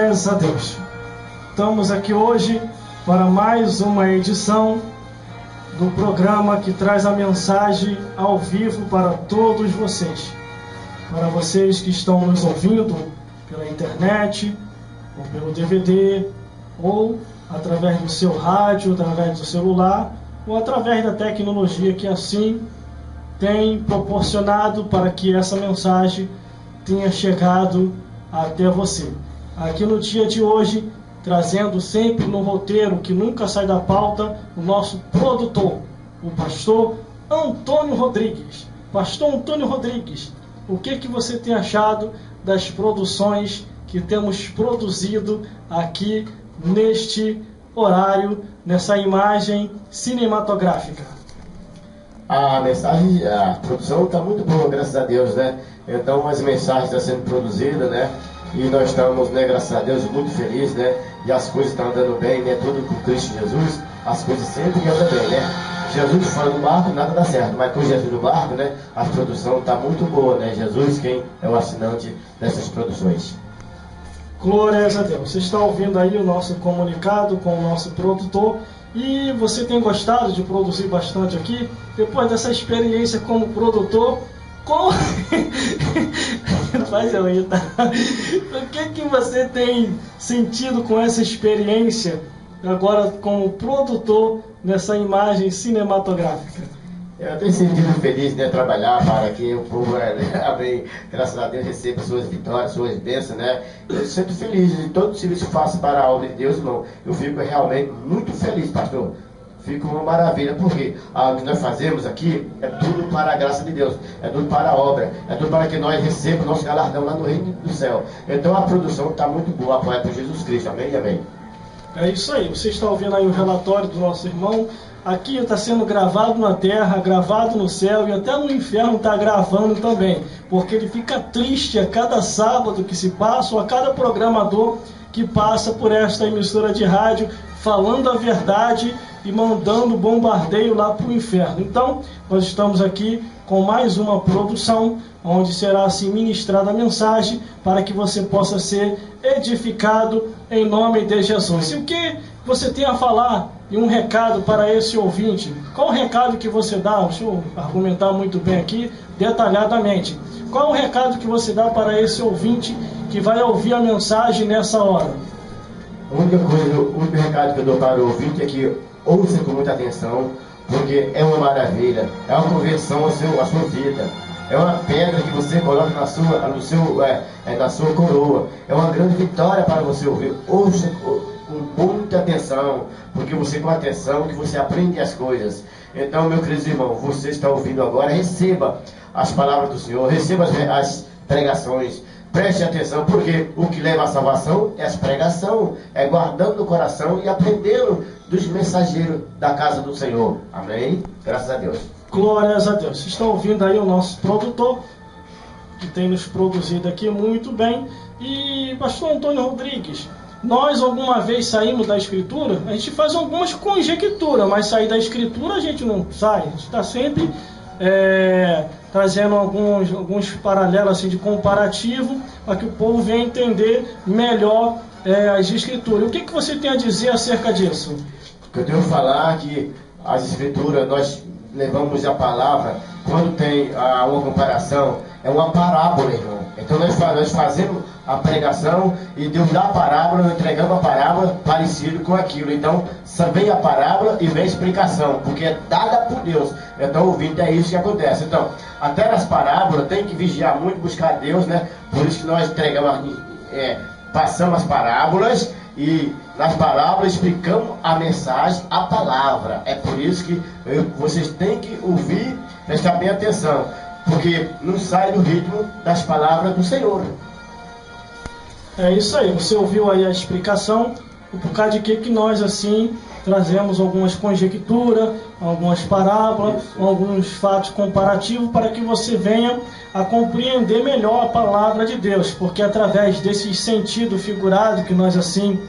Glórias a Deus. Estamos aqui hoje para mais uma edição do programa que traz a mensagem ao vivo para todos vocês. Para vocês que estão nos ouvindo pela internet, ou pelo DVD, ou através do seu rádio, através do celular, ou através da tecnologia que assim tem proporcionado para que essa mensagem tenha chegado até você. Aqui no dia de hoje, trazendo sempre no roteiro que nunca sai da pauta, o nosso produtor, o pastor Antônio Rodrigues. Pastor Antônio Rodrigues, o que você tem achado das produções que temos produzido aqui neste horário, nessa imagem cinematográfica? A mensagem, a produção está muito boa, graças a Deus, né? Então as mensagens estão sendo produzidas, né? E nós estamos, né, graças a Deus, muito felizes, né? E as coisas estão andando bem, né? Tudo com Cristo Jesus, as coisas sempre andam bem, né? Jesus fora do barco, nada dá certo, mas com Jesus no barco, né? A produção está muito boa, né? Jesus quem é o assinante dessas produções. Glórias a Deus. Você está ouvindo aí o nosso comunicado com o nosso produtor. E você tem gostado de produzir bastante aqui? Depois dessa experiência como produtor, faz eu ir, tá? O que você tem sentido com essa experiência agora como produtor nessa imagem cinematográfica? Eu tenho sentido feliz de trabalhar para que o povo, né, graças a Deus, receba suas vitórias, suas bênçãos, né? Eu sinto feliz de todo o serviço que faço para a obra de Deus, irmão. Eu fico realmente muito feliz, pastor. Fico uma maravilha, porque o que nós fazemos aqui é tudo para a graça de Deus, é tudo para a obra, é tudo para que nós recebamos nosso galardão lá no reino do céu. Então a produção está muito boa, apoiada por Jesus Cristo, amém e amém. É isso aí, você está ouvindo aí o relatório do nosso irmão. Aqui está sendo gravado na terra, gravado no céu e até no inferno está gravando também, porque ele fica triste a cada sábado que se passa ou a cada programador que passa por esta emissora de rádio falando a verdade e mandando bombardeio lá para o inferno. Então, nós estamos aqui com mais uma produção, onde será assim ministrada a mensagem para que você possa ser edificado em nome de Jesus. E o que você tem a falar e um recado para esse ouvinte? Qual o recado que você dá? Deixa eu argumentar muito bem aqui, detalhadamente. Qual o recado que você dá para esse ouvinte que vai ouvir a mensagem nessa hora? A única coisa, o único recado que eu dou para o ouvinte é que ouça com muita atenção, porque é uma maravilha, é uma conversão à sua vida. É uma pedra que você coloca na sua coroa. É uma grande vitória para você ouvir. Ouça com muita atenção, porque você com atenção que você aprende as coisas. Então, meu querido irmão, você está ouvindo agora, receba as palavras do Senhor, receba as pregações. Preste atenção, porque o que leva à salvação é a pregação, é guardando no coração e aprendendo dos mensageiros da casa do Senhor. Amém? Graças a Deus. Glórias a Deus. Vocês estão ouvindo aí o nosso produtor, que tem nos produzido aqui muito bem. E pastor Antônio Rodrigues, nós alguma vez saímos da Escritura? A gente faz algumas conjecturas, mas sair da Escritura a gente não sai. A gente está sempre trazendo alguns paralelos assim, de comparativo, para que o povo venha entender melhor as Escrituras. O que você tem a dizer acerca disso? O que eu tenho a falar é que as Escrituras, nós levamos a palavra, quando tem uma comparação, é uma parábola, irmão. Então nós fazemos a pregação e Deus dá a parábola, nós entregamos a parábola parecido com aquilo. Então vem a parábola e vem a explicação, porque é dada por Deus. Então ouvindo, é isso que acontece. Então, até nas parábolas tem que vigiar muito, buscar Deus, né? Por isso que nós entregamos, passamos as parábolas e nas parábolas explicamos a mensagem, a palavra. É por isso que vocês têm que ouvir, prestar bem atenção, porque não sai do ritmo das palavras do Senhor. É isso aí, você ouviu aí a explicação, por causa de que nós assim trazemos algumas conjecturas, algumas parábolas, alguns fatos comparativos para que você venha a compreender melhor a palavra de Deus, porque através desse sentido figurado que nós assim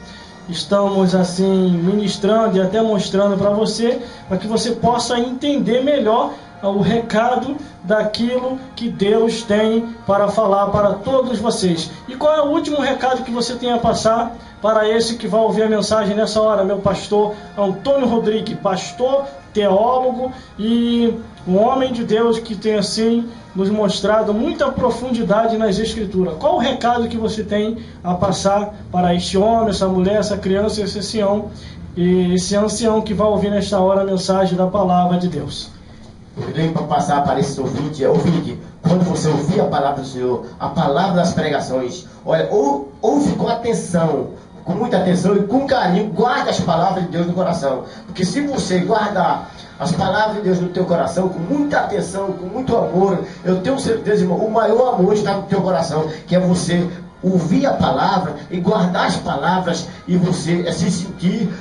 estamos assim ministrando e até mostrando para você, para que você possa entender melhor o recado daquilo que Deus tem para falar para todos vocês. E qual é o último recado que você tem a passar para esse que vai ouvir a mensagem nessa hora, meu pastor Antônio Rodrigues, pastor, teólogo e um homem de Deus que tem assim nos mostrado muita profundidade nas Escrituras. Qual o recado que você tem a passar para este homem, essa mulher, essa criança, esse ancião que vai ouvir nesta hora a mensagem da palavra de Deus? Eu tenho para passar para esse ouvinte, quando você ouvir a palavra do Senhor, a palavra das pregações, olha, ouve com atenção, com muita atenção e com carinho, guarda as palavras de Deus no coração. Porque se você guardar as palavras de Deus no teu coração, com muita atenção, com muito amor, eu tenho certeza, irmão, o maior amor está no teu coração, que é você ouvir a palavra e guardar as palavras e você se sentir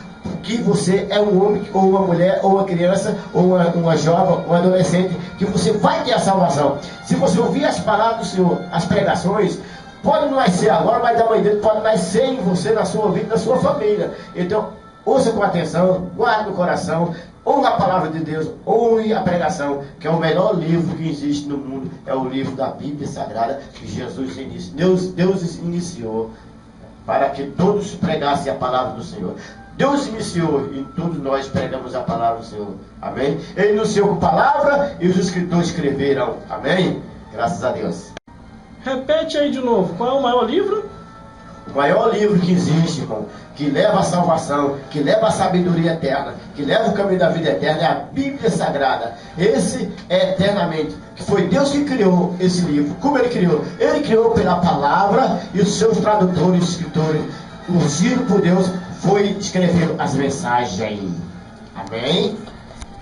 que você é um homem, ou uma mulher, ou uma criança, ou uma jovem, um adolescente, que você vai ter a salvação. Se você ouvir as palavras do Senhor, as pregações, pode não nascer agora, mas amanhã dele pode nascer em você, na sua vida, na sua família. Então, ouça com atenção, guarde no coração, ouve a palavra de Deus, ouve a pregação, que é o melhor livro que existe no mundo, é o livro da Bíblia Sagrada, que Jesus iniciou. Deus iniciou para que todos pregassem a palavra do Senhor. Deus iniciou e todos nós pregamos a palavra do Senhor. Amém? Ele iniciou com palavra e os escritores escreveram. Amém? Graças a Deus. Repete aí de novo, qual é o maior livro? O maior livro que existe, irmão, que leva a salvação, que leva a sabedoria eterna, que leva o caminho da vida eterna, é a Bíblia Sagrada. Esse é eternamente, que foi Deus que criou esse livro. Como Ele criou? Ele criou pela palavra e os seus tradutores, escritores, ungidos por Deus, foi escrevendo as mensagens. Amém?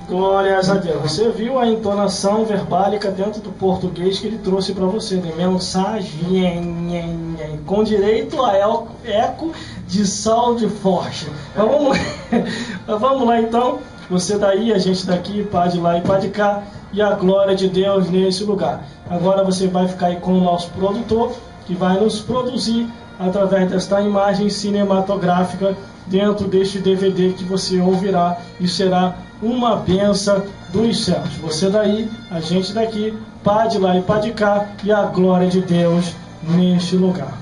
Glórias a Deus. Você viu a entonação verbálica dentro do português que ele trouxe para você, de mensagem, com direito a eco de sound forte. Vamos lá então. Você daí, a gente daqui, pá de lá e pá de cá, e a glória de Deus nesse lugar. Agora você vai ficar aí com o nosso produtor, que vai nos produzir através desta imagem cinematográfica dentro deste DVD que você ouvirá e será uma bênção dos céus. Você daí, a gente daqui, pá de lá e pá de cá, e a glória de Deus neste lugar.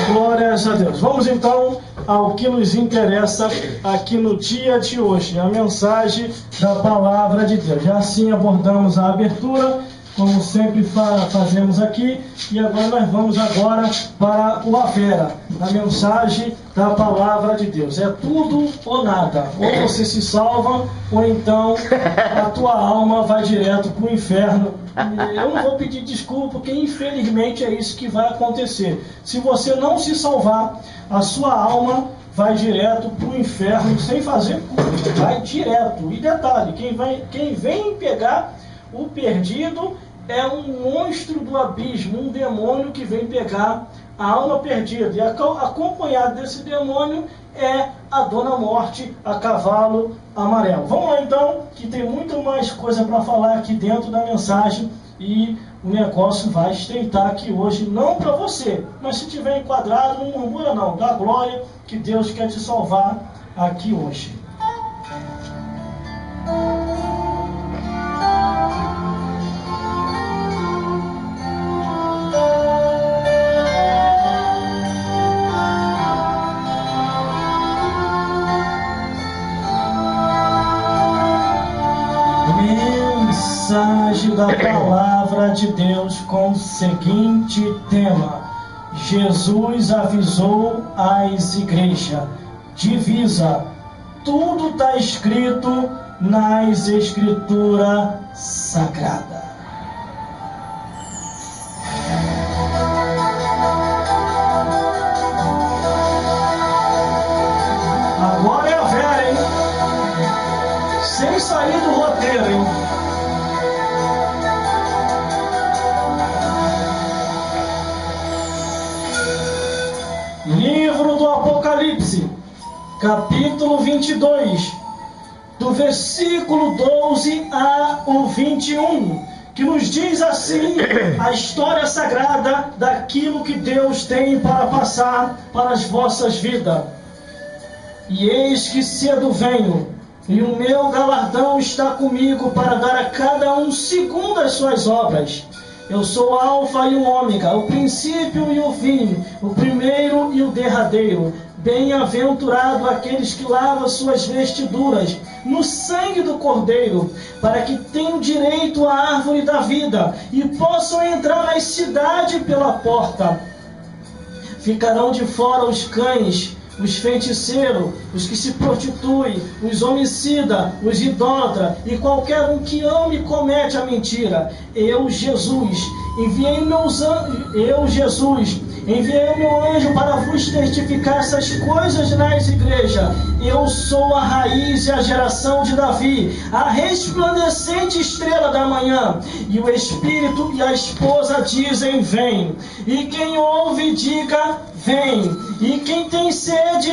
Glórias a Deus. Vamos então ao que nos interessa aqui no dia de hoje, a mensagem da palavra de Deus. Já assim abordamos a abertura, como sempre fazemos aqui, e agora nós vamos para o Avera, a mensagem da palavra de Deus. É tudo ou nada. Ou você se salva, ou então a tua alma vai direto para o inferno. Eu não vou pedir desculpa, porque infelizmente é isso que vai acontecer. Se você não se salvar, a sua alma vai direto para o inferno sem fazer curva, vai direto. E detalhe, quem vem pegar o perdido é um monstro do abismo, um demônio que vem pegar a alma perdida. E acompanhado desse demônio é a Dona Morte, a cavalo amarelo. Vamos lá então, que tem muito mais coisa para falar aqui dentro da mensagem e o negócio vai estreitar aqui hoje, não para você, mas se tiver enquadrado, não murmura não, dá glória que Deus quer te salvar aqui hoje. Mensagem da palavra de Deus com o seguinte tema: Jesus avisou às igrejas, divisa, tudo está escrito nas Escrituras Sagradas. Agora é a Vera, hein? Sem sair do roteiro, hein? Livro do Apocalipse, capítulo 22, do versículo 12 ao 21, que nos diz assim a história sagrada daquilo que Deus tem para passar para as vossas vidas. E eis que cedo venho, e o meu galardão está comigo para dar a cada um segundo as suas obras. Eu sou o Alfa e o Ômega, o princípio e o fim, o primeiro e o derradeiro. Bem-aventurado aqueles que lavam suas vestiduras no sangue do Cordeiro, para que tenham direito à árvore da vida e possam entrar na cidade pela porta. Ficarão de fora os cães, os feiticeiros, os que se prostituem, os homicidas, os idólatras e qualquer um que ame e comete a mentira. Eu, Jesus, enviei o meu anjo para vos testificar essas coisas nas igrejas. Eu sou a raiz e a geração de Davi, a resplandecente estrela da manhã. E o Espírito e a esposa dizem: vem. E quem ouve, diga: vem. E quem tem sede,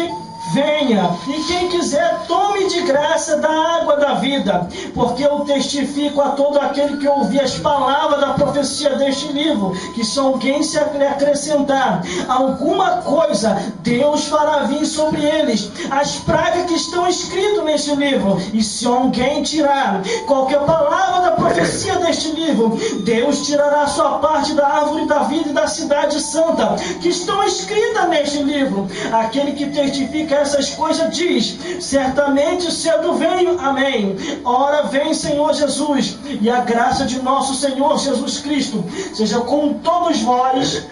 venha. E quem quiser, tome de graça da água da vida. Porque eu testifico a todo aquele que ouvir as palavras da profecia deste livro, que se alguém se acrescentar alguma coisa, Deus fará vir sobre eles as pragas que estão escritas neste livro. E se alguém tirar qualquer palavra da profecia deste livro, Deus tirará a sua parte da árvore da vida e da cidade santa, que estão escritas neste livro. Aquele que testifica essas coisas diz: certamente cedo venho. Amém. Ora vem, Senhor Jesus, e a graça de nosso Senhor Jesus Cristo seja com todos vós.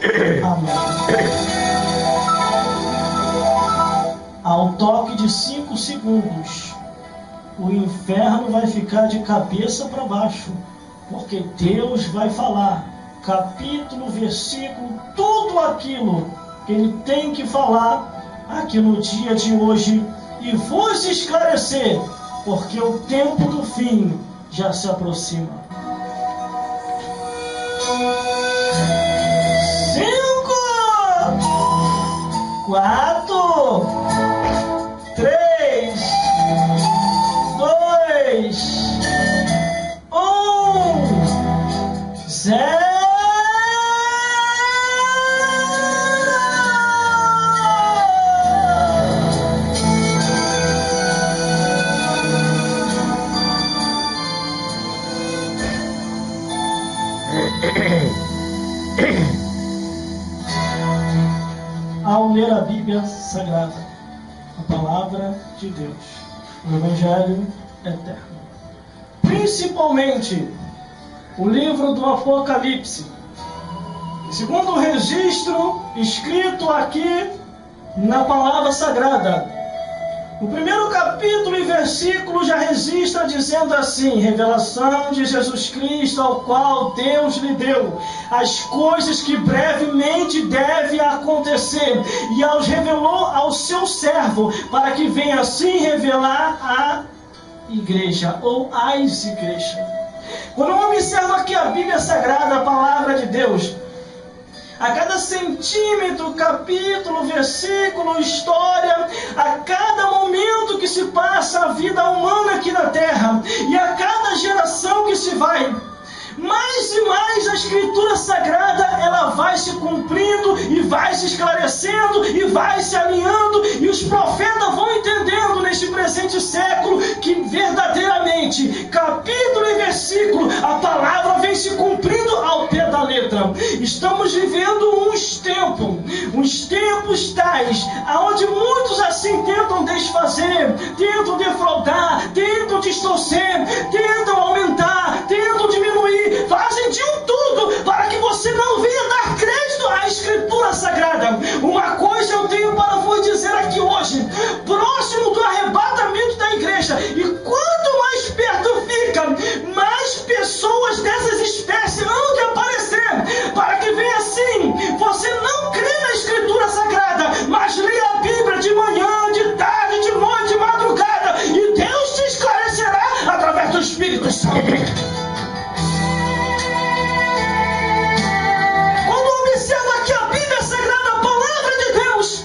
Amém. Ao toque de 5 segundos, o inferno vai ficar de cabeça para baixo, porque Deus vai falar capítulo, versículo, tudo aquilo que Ele tem que falar aqui no dia de hoje e vos esclarecer, porque o tempo do fim já se aproxima. 5, 4, 3, 2, 1, 0. Ao ler a Bíblia Sagrada, a palavra de Deus, o Evangelho eterno, principalmente o livro do Apocalipse, segundo o registro escrito aqui na palavra sagrada, o primeiro capítulo e versículo já registra dizendo assim: revelação de Jesus Cristo, ao qual Deus lhe deu as coisas que brevemente devem acontecer, e os revelou ao seu servo, para que venha assim revelar a igreja, ou as igrejas. Quando eu observo aqui a Bíblia Sagrada, a palavra de Deus, a cada centímetro, capítulo, versículo, história, a cada momento que se passa a vida humana aqui na terra, e a cada geração que se vai, mais e mais a Escritura Sagrada, ela vai se cumprindo e vai se esclarecendo e vai se alinhando, e os profetas vão entendendo neste presente século que verdadeiramente, capítulo e versículo, a palavra vem se cumprindo ao pé da letra. Estamos vivendo uns tempos tais, aonde muitos assim tentam desfazer, tentam defraudar, tentam distorcer, tentam aumentar, tentam diminuir, fazem de tudo para que você não venha dar crédito à Escritura Sagrada. Uma coisa eu tenho para vos dizer aqui hoje: próximo do arrebatamento da igreja, e quanto mais atenção. Quando observa aqui a Bíblia Sagrada, a palavra de Deus,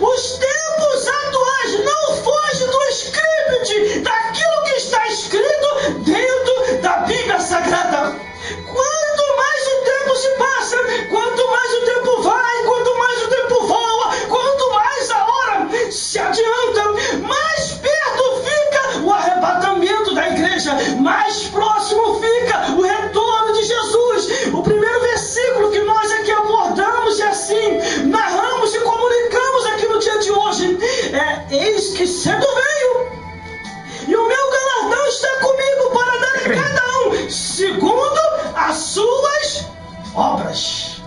os tempos atuais não fogem do script, daquilo que está escrito dentro da Bíblia Sagrada. Quanto mais o tempo se passa, quanto mais o tempo vai, quanto mais o tempo voa, quanto mais a hora se adianta, mais perto fica o arrebatamento da igreja, mais próximo fica o retorno de Jesus. O primeiro versículo que nós aqui abordamos e assim narramos e comunicamos aqui no dia de hoje é: eis que cedo veio, e o meu galardão está comigo para dar a cada um segundo as suas obras.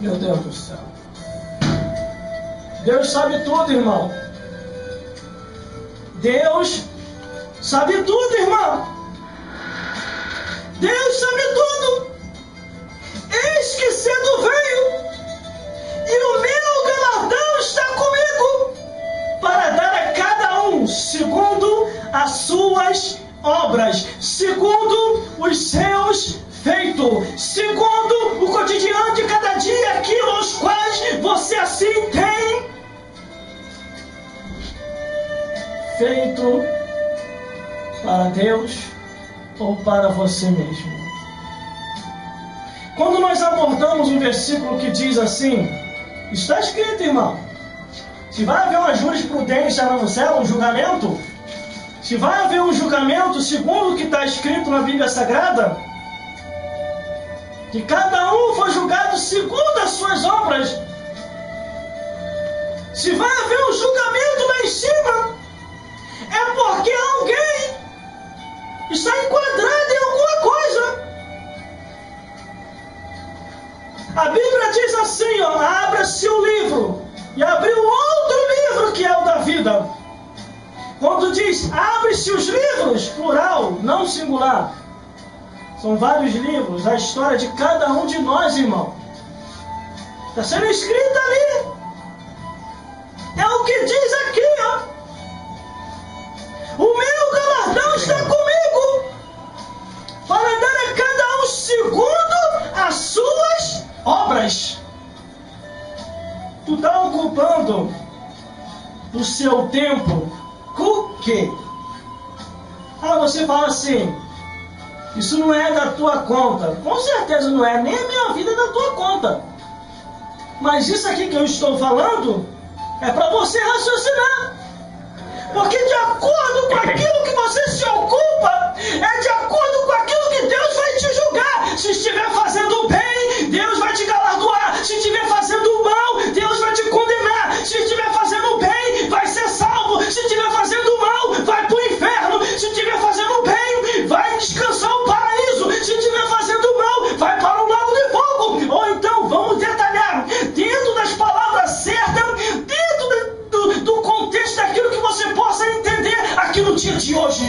Meu Deus do céu. Deus sabe tudo, irmão. Deus sabe tudo, irmão. Deus sabe tudo. Eis que cedo veio, e o meu galardão está comigo para dar a cada um segundo as suas obras, segundo os seus feitos, segundo o cotidiano de cada dia, aquilo aos quais você assim tem feito para Deus ou para você mesmo. Quando nós abordamos um versículo que diz assim, está escrito, irmão, se vai haver uma jurisprudência no céu, um julgamento, se vai haver um julgamento segundo o que está escrito na Bíblia Sagrada, que cada um foi julgado segundo as suas obras, se vai haver um julgamento lá em cima, é porque alguém está enquadrado em alguma coisa. A Bíblia diz assim, ó, abra-se o livro, e abriu outro livro que é o da vida. Quando diz abre-se os livros, plural, não singular, são vários livros, a história de cada um de nós, irmão, está sendo escrita ali. É o que diz aqui, ó: o meu galardão está comigo para dar a cada um segundo as suas obras. Tu está ocupando o seu tempo com o quê? Ah, você fala assim, isso não é da tua conta. Com certeza não é, nem a minha vida é da tua conta. Mas isso aqui que eu estou falando é para você raciocinar. Porque de acordo com aquilo que você se ocupa, é de acordo com aquilo que Deus vai te julgar. Se estiver fazendo bem, Deus vai te galardoar. Se estiver fazendo mal, Deus vai te condenar. Se estiver fazendo bem, vai ser salvo. Se estiver fazendo mal, vai para o inferno. Se estiver fazendo bem, vai descansar o paraíso. Se estiver fazendo mal, vai para o lago de fogo. Ou então, vamos detalhar, dentro das palavras certas, dentro do contexto daquilo que você possa entender aqui no dia de hoje.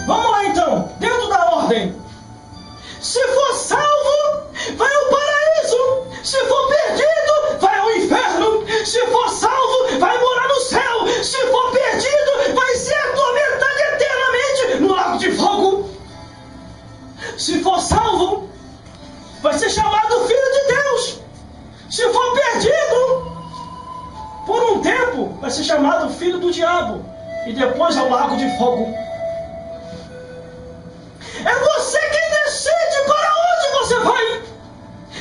Vamos lá então, dentro da ordem. Se for salvo, vai ao paraíso. Se for perdido, vai ao inferno. Se for salvo, vai morar no céu. Se for perdido, vai ser atormentado eternamente no lago de fogo. Se for salvo, vai ser chamado filho de Deus. Se for perdido, por um tempo, vai ser chamado filho do diabo. E depois ao lago de fogo. É você quem decide para onde você vai.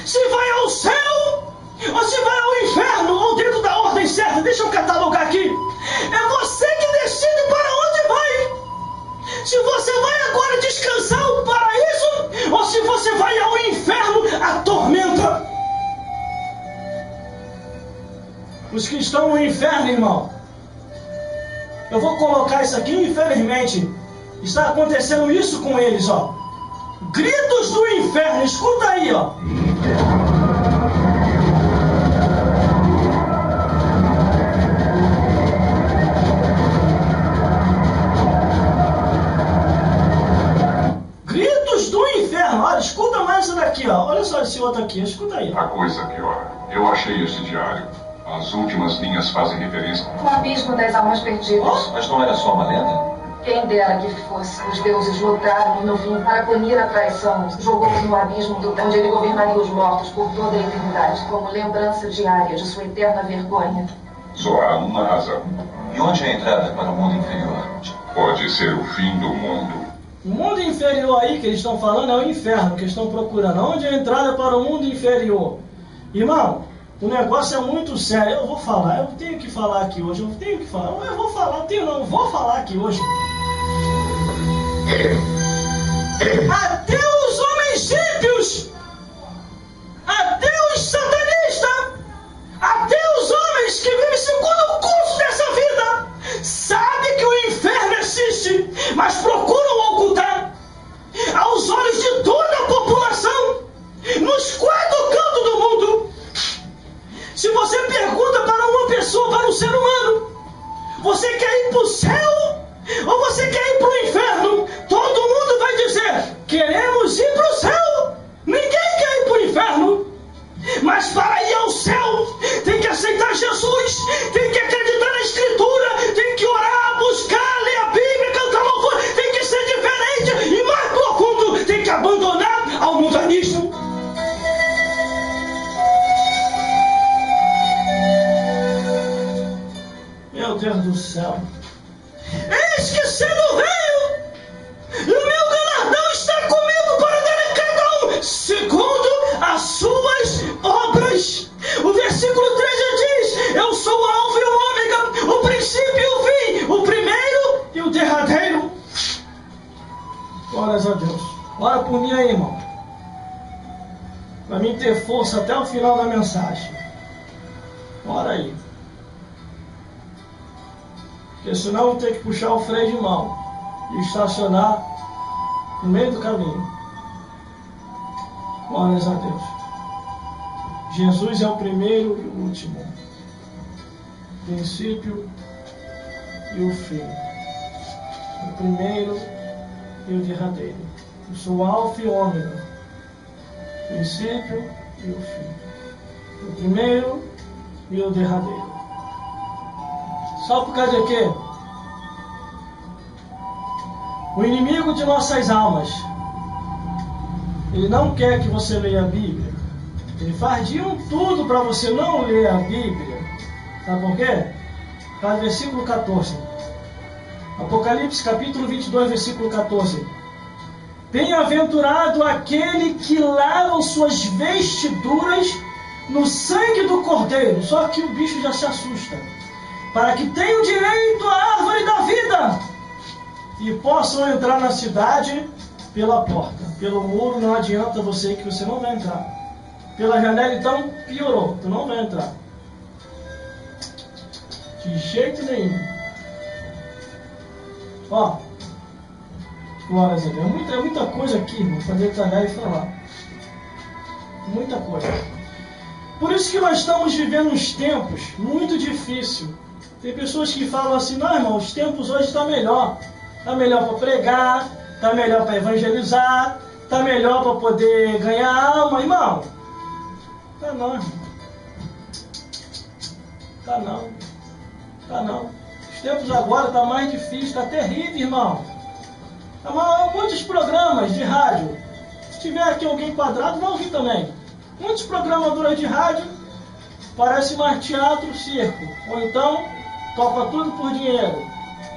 Se vai ao céu, ou se vai ao inferno, ou dentro da ordem certa. Deixa eu catalogar aqui. É você que decide para onde vai. Se você vai agora descansar o paraíso, ou se você vai ao inferno, a tormenta. Os que estão no inferno, irmão, eu vou colocar isso aqui, infelizmente, está acontecendo isso com eles, ó. Gritos do inferno, escuta aí, ó. Gritos do inferno, olha, escuta mais isso daqui, ó. Olha só esse outro aqui, escuta aí. A coisa pior, eu achei esse diário. As últimas linhas fazem referência. O abismo das almas perdidas. Mas não era só uma lenda? Quem dera que fosse. Os deuses lutaram e, no fim, para punir a traição, jogou-o no abismo onde ele governaria os mortos por toda a eternidade, como lembrança diária de sua eterna vergonha. Só há uma razão. E onde é a entrada para o mundo inferior? Pode ser o fim do mundo. O mundo inferior aí que eles estão falando é o inferno que eles estão procurando. Onde é a entrada para o mundo inferior? Irmão, o negócio é muito sério. Eu vou falar, eu tenho que falar aqui hoje. Eu tenho que falar, eu vou falar, eu vou falar aqui hoje. Até os homens ímpios, até os satanistas, até os homens que vivem segundo o curso dessa vida, sabem que o inferno existe, mas procuram ocultar aos olhos de toda a população, nos quatro cantos do mundo. Se você pergunta para uma pessoa, para um ser humano, você quer ir para o céu ou você quer ir para o inferno? Todo mundo vai dizer, queremos ir para o céu. Ninguém quer ir para o inferno. Mas para ir ao céu, tem que aceitar Jesus, tem que acreditar na Escritura, tem que orar, buscar, ler a Bíblia, cantar louvor, tem que ser diferente e mais profundo, tem que abandonar ao mundanismo. Meu Deus do céu. Eis que cedo veio, e o meu galardão está comigo para dar a cada um segundo as suas obras. O versículo 13 diz, eu sou o alfa e o ômega, o princípio e o fim, o primeiro e o derradeiro. Glórias a Deus. Ora por mim aí, irmão, para mim ter força até o final da mensagem. Ora aí. Porque senão eu vou ter que puxar o freio de mão e estacionar no meio do caminho. Glórias a Deus. Jesus é o primeiro e o último, o princípio e o fim, o primeiro e o derradeiro. Eu sou o alfa e o ômega, o princípio e o fim, o primeiro e o derradeiro. Só por causa de quê? O inimigo de nossas almas, ele não quer que você leia a Bíblia. Ele faz de tudo para você não ler a Bíblia. Sabe por quê? Está no versículo 14. Apocalipse capítulo 22, versículo 14. Bem-aventurado aquele que lava suas vestiduras no sangue do Cordeiro. Só que o bicho já se assusta. Para que tenham direito à árvore da vida e possam entrar na cidade pela porta. Pelo muro não adianta você, que você não vai entrar. Pela janela então piorou, tu não vai entrar. De jeito nenhum. Ó, glórias a Deus. É muita coisa aqui, irmão, para detalhar e falar. Muita coisa. Por isso que nós estamos vivendo uns tempos muito difíceis. Tem pessoas que falam assim, não, irmão, os tempos hoje estão melhor. Está melhor para pregar, está melhor para evangelizar, está melhor para poder ganhar alma. Irmão, tá não, irmão. Tá não. Tá não. Os tempos agora estão mais difíceis, está terrível, irmão. Há muitos programas de rádio. Se tiver aqui alguém quadrado, vai ouvir também. Muitos programadores de rádio parece mais teatro, circo. Ou então, toca tudo por dinheiro.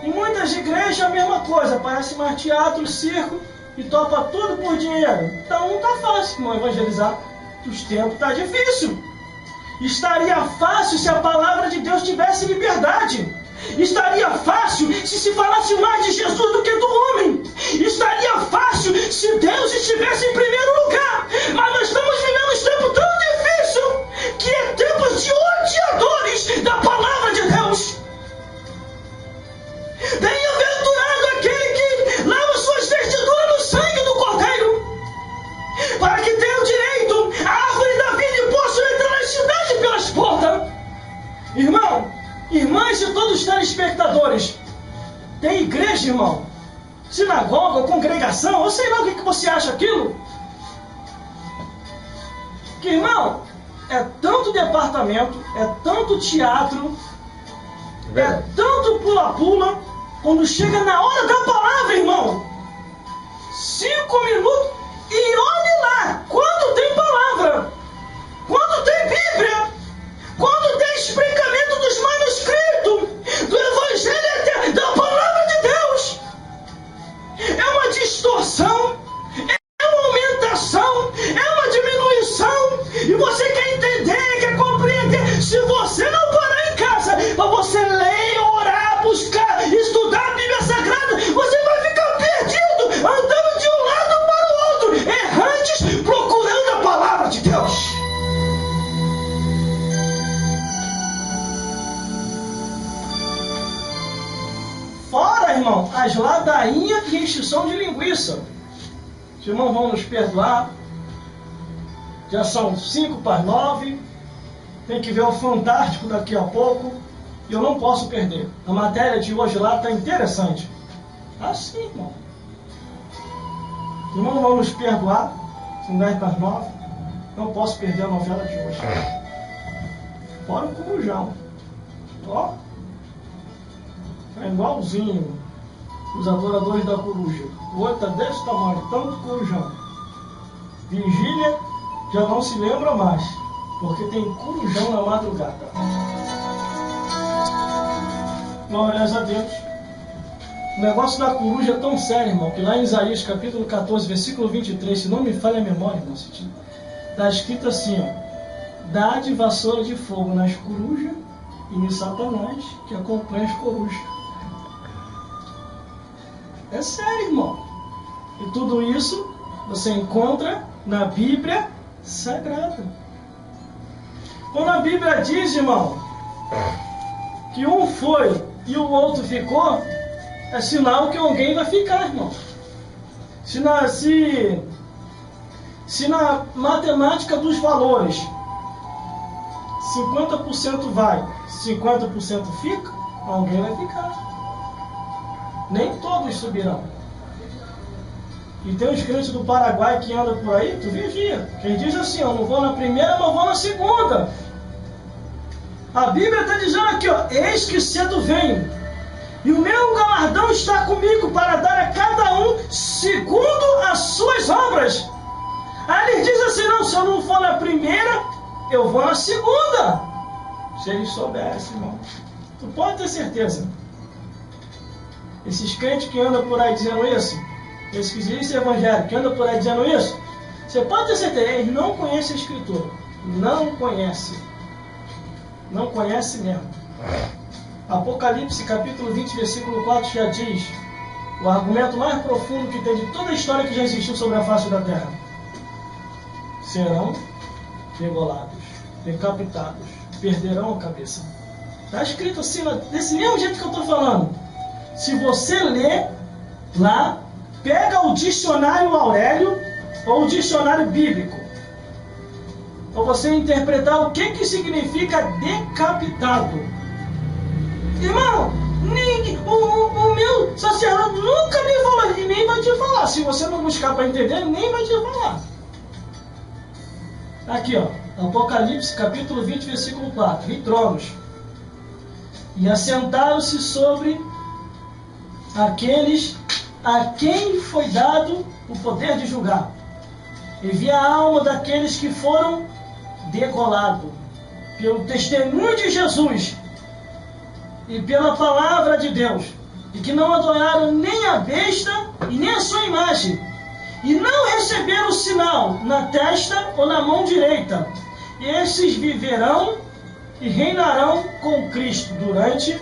Em muitas igrejas a mesma coisa, parece mais teatro, circo e topa tudo por dinheiro. Então não está fácil, irmão, evangelizar. Os tempos está difícil. Estaria fácil se a palavra de Deus tivesse liberdade. Estaria fácil se falasse mais de Jesus do que do homem. Estaria fácil se Deus estivesse em primeiro lugar. Mas nós estamos vivendo um tempo tão difícil que é tempos de odiadores da palavra de Deus. Bem-aventurado aquele que lava suas vestiduras no sangue do Cordeiro, para que tenham direito à árvore da vida e possam entrar na cidade pelas portas. Irmão, irmãs e todos os telespectadores, tem igreja, irmão, sinagoga ou congregação, ou sei lá o que você acha aquilo, que, irmão, é tanto departamento, é tanto teatro, é tanto pula-pula, Quando chega na hora da palavra, irmão, 5 minutos, e olhe lá, quando tem palavra, quando tem Bíblia, quando tem explicamento dos manuscritos, do Evangelho eterno, da palavra de Deus, é uma distorção, é uma aumentação, é uma diminuição, e você quer entender, quer compreender. Se você não parar em casa para você ler, orar, buscar, estudar a Bíblia Sagrada, você vai ficar perdido, andando de um lado para o outro, errantes, procurando a palavra de Deus. Fora, irmão, as ladainhas e encheção de linguiça. Os irmãos vão nos perdoar. Já são 8:55. Tem que ver o Fantástico daqui a pouco. E eu não posso perder. A matéria de hoje lá está interessante. Assim, irmão. Os irmãos vão nos perdoar. São 8:50. Não posso perder a novela de hoje. Fora o corujão. Ó. É igualzinho os adoradores da coruja. O olho está desse tamanho, tanto corujão. Vigília já não se lembra mais, porque tem corujão na madrugada. Glórias a Deus. O negócio da coruja é tão sério, irmão, que lá em Isaías capítulo 14, versículo 23, se não me falha a memória, irmão, está escrito assim, ó: dá de vassoura de fogo nas corujas e em Satanás que acompanha as corujas. É sério, irmão. E tudo isso você encontra na Bíblia Sagrada. Quando a Bíblia diz, irmão, que um foi e o outro ficou, é sinal que alguém vai ficar, irmão. Se na matemática dos valores 50% vai, 50% fica, alguém vai ficar. Nem todos subirão. E tem os crentes do Paraguai que andam por aí, tu vigia. Quem diz assim, eu não vou na primeira, não vou na segunda. A Bíblia está dizendo aqui, ó: eis que cedo venho, e o meu galardão está comigo para dar a cada um segundo as suas obras. Aí ele diz assim, não, se eu não for na primeira, eu vou na segunda. Se eles soubessem, irmão. Tu pode ter certeza. Esses crentes que andam por aí dizendo isso, esses que dizem esse evangelho, que andam por aí dizendo isso, você pode ter certeza, eles não conhecem a Escritura. Não conhecem. Não conhecem mesmo. Apocalipse capítulo 20, versículo 4 já diz o argumento mais profundo que tem de toda a história que já existiu sobre a face da terra. Serão degolados, decapitados, perderão a cabeça. Está escrito assim, desse mesmo jeito que eu estou falando. Se você ler lá, pega o dicionário Aurélio ou o dicionário bíblico, para você interpretar o que significa decapitado. Irmão, o meu sacerdote nunca me falou, e nem vai te falar. Se você não buscar para entender, nem vai te falar. Aqui, ó, Apocalipse capítulo 20, versículo 4. Vi tronos, e assentaram-se sobre aqueles a quem foi dado o poder de julgar. E vi a alma daqueles que foram degolados pelo testemunho de Jesus e pela palavra de Deus, e que não adoraram nem a besta e nem a sua imagem, e não receberam o sinal na testa ou na mão direita. E esses viverão e reinarão com Cristo durante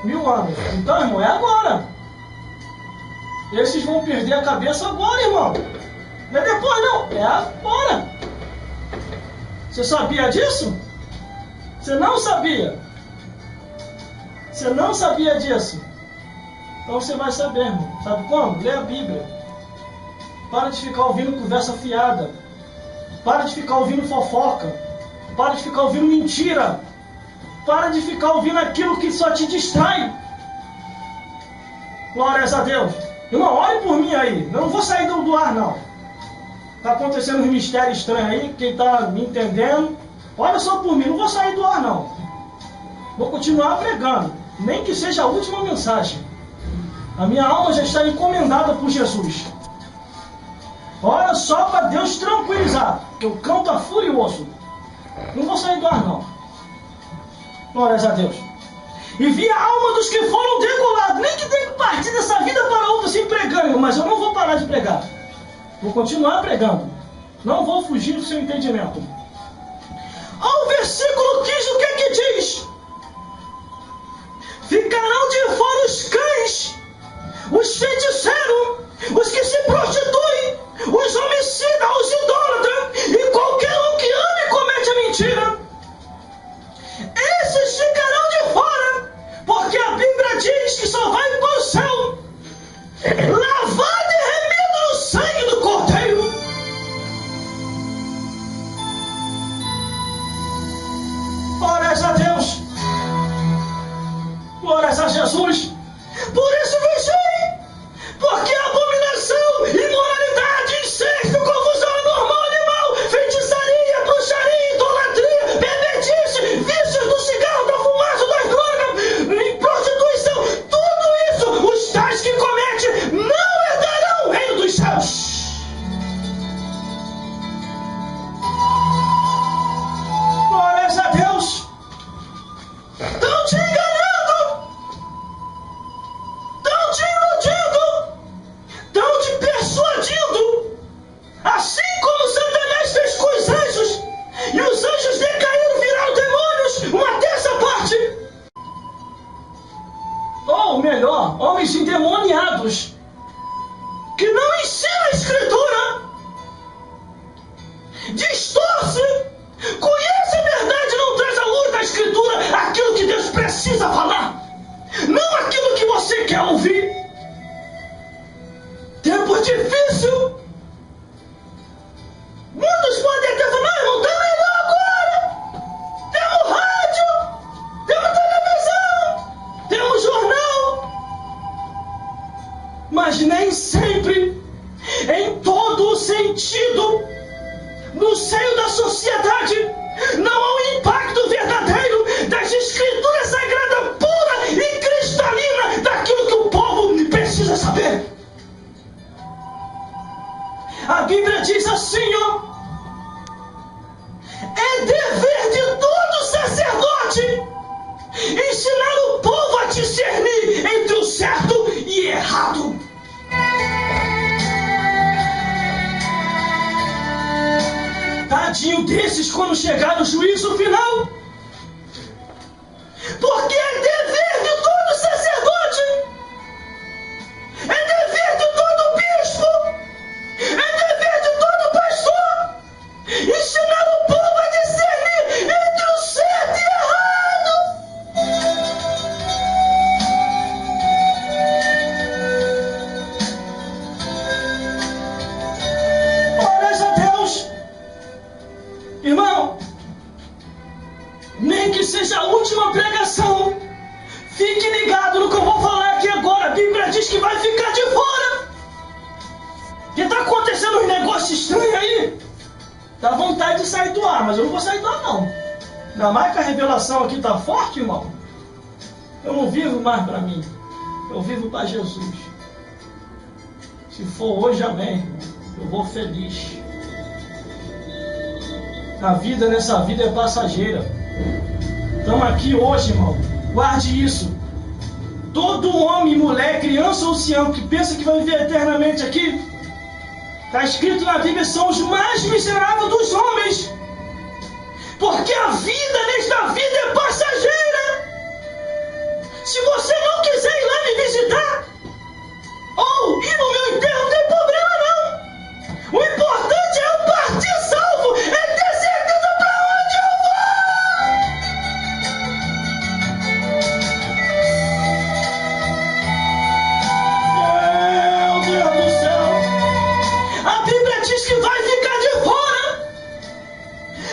1000 anos. Então, irmão, é agora. Esses vão perder a cabeça agora, irmão. Não é depois, não. É agora. Você sabia disso? Você não sabia? Você não sabia disso? Então você vai saber, irmão. Sabe como? Lê a Bíblia. Para de ficar ouvindo conversa fiada. Para de ficar ouvindo fofoca. Para de ficar ouvindo mentira. Para de ficar ouvindo aquilo que só te distrai. Glórias a Deus. Irmão, ore por mim aí. Eu não vou sair do ar, não. Está acontecendo uns mistérios estranhos aí. Quem está me entendendo, olha só por mim. Não vou sair do ar, não. Vou continuar pregando. Nem que seja a última mensagem. A minha alma já está encomendada por Jesus. Ora só para Deus tranquilizar, que o cão está furioso. Não vou sair do ar, não. Glórias a Deus. E vi a alma dos que foram degolados. Nem que tenha que partir dessa vida para outra assim pregando. Mas eu não vou parar de pregar. Vou continuar pregando. Não vou fugir do seu entendimento. Ao versículo 15, o que é que diz? Ficarão de fora os cães, os feiticeiros, os que se prostituem, os homicidas, os idólatras e qualquer um que ame e comete a mentira. Esses ficarão de fora, porque a Bíblia diz que só vai para o céu lavado e remido no sangue do Cordeiro. Glórias a Deus. Glórias a Jesus. Por isso vigie, porque a abominação, imoralidade, incesto, confusão anormal, animal, feitiçaria, bruxaria, idolatria, bebedice, vícios do cigarro, da fumaça, das drogas, prostituição, tudo isso, os tais que cometem não herdarão o reino dos céus. Glórias a Deus. Estão te enganando, estão te iludindo, estão te persuadindo, assim como Satanás fez com os anjos, e os anjos decaíram, viraram demônios, uma terça parte. Ou melhor, homens endemoniados, que não ensinam a Escritura, distorce, conhece a verdade, não traz à luz da Escritura aquilo que Deus precisa falar, não aquilo que você quer ouvir. Tempo difícil. Muitos podem até falar, irmão, está melhor agora. Temos rádio, temos televisão, temos jornal. Mas nem sempre, em todo o sentido, no seio da sociedade, não há um impacto verdadeiro das Escrituras Sagradas, pura e cristalina, daquilo que o povo precisa saber. A Bíblia diz assim, ó: é dever de todo sacerdote ensinar o povo a discernir entre o certo e errado. Tadinho desses quando chegar no juízo final, porque é dever de todo sacerdote, é dever de todo bispo, é dever de todo pastor ensinar o povo a discernir entre o certo e errado. Glórias a Deus. Irmão, nem que seja a última pregação, fique ligado no que eu vou falar aqui agora. A Bíblia diz que vai ficar de fora. Que está acontecendo uns negócios estranhos aí. Dá vontade de sair do ar, mas eu não vou sair do ar, não. Ainda mais que a revelação aqui está forte, irmão. Eu não vivo mais para mim, eu vivo para Jesus. Se for hoje, amém, irmão. Eu vou feliz. A vida nessa vida é passageira. Estamos aqui hoje, irmão. Guarde isso. Todo homem, mulher, criança ou ancião que pensa que vai viver eternamente aqui, está escrito na Bíblia, são os mais miseráveis dos homens. Porque a vida nesta vida é passageira. Se você não quiser ir lá me visitar, ou ir no meu enterro, não tem problema não. O importante é eu partir salvo, é ter certeza para onde eu vou. Meu Deus do céu. A Bíblia diz que vai ficar de fora.